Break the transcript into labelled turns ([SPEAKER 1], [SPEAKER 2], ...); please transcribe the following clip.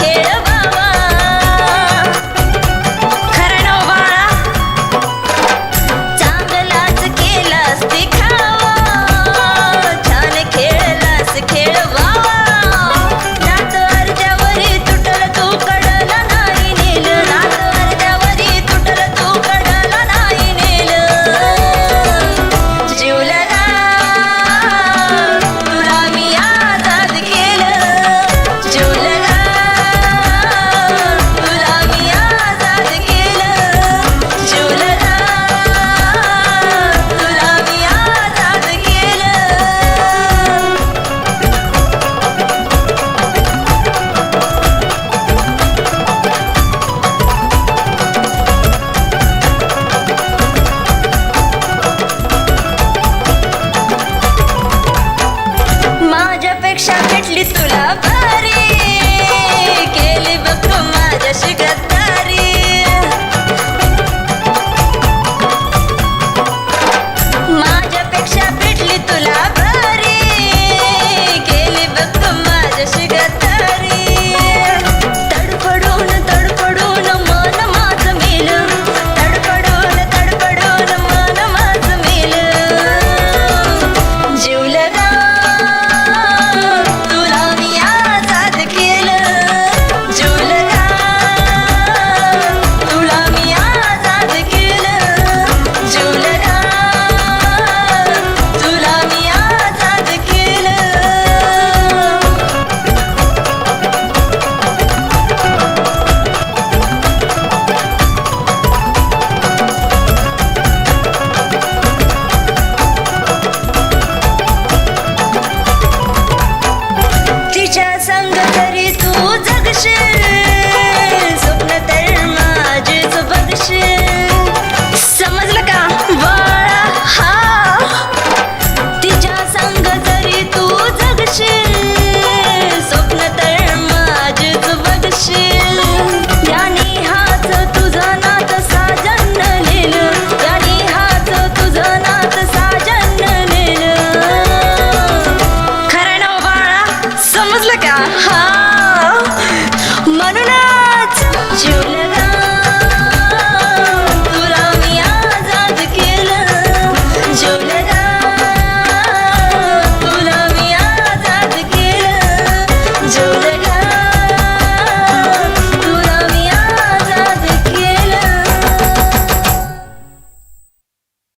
[SPEAKER 1] खेळ बाबा खरं नव बाळा चांगलाच केलास दिखावा छान खेळलास खेळ बाबा नात अर्ध्यावरी तुटल तू कडला नाही नेल नात अर्ध्यावरी तुटल तू कडला नाही नेल जीवलगा तुला मी आजाद केलं जीवलगा तुला मी आजाद केलं जीवलगा तुला मी आजाद केलं माझ्यापेक्षा भेटली तुला भारी केली बघ तू माझ्याशी गद्दारी माझ्यापेक्षा भेटली तुला भारी केली बघ तू माझ्याशी गद्दारी तडफडून तडफडून मन माझं मेलं तडफडून तडफडून मन माझं मेलं जीवलगा तुला मी आजाद केलं जीवलगा तुला मी आजाद केलं जीवलगा तुला मी आजाद केलं तिच्या संग तरी तू जगशील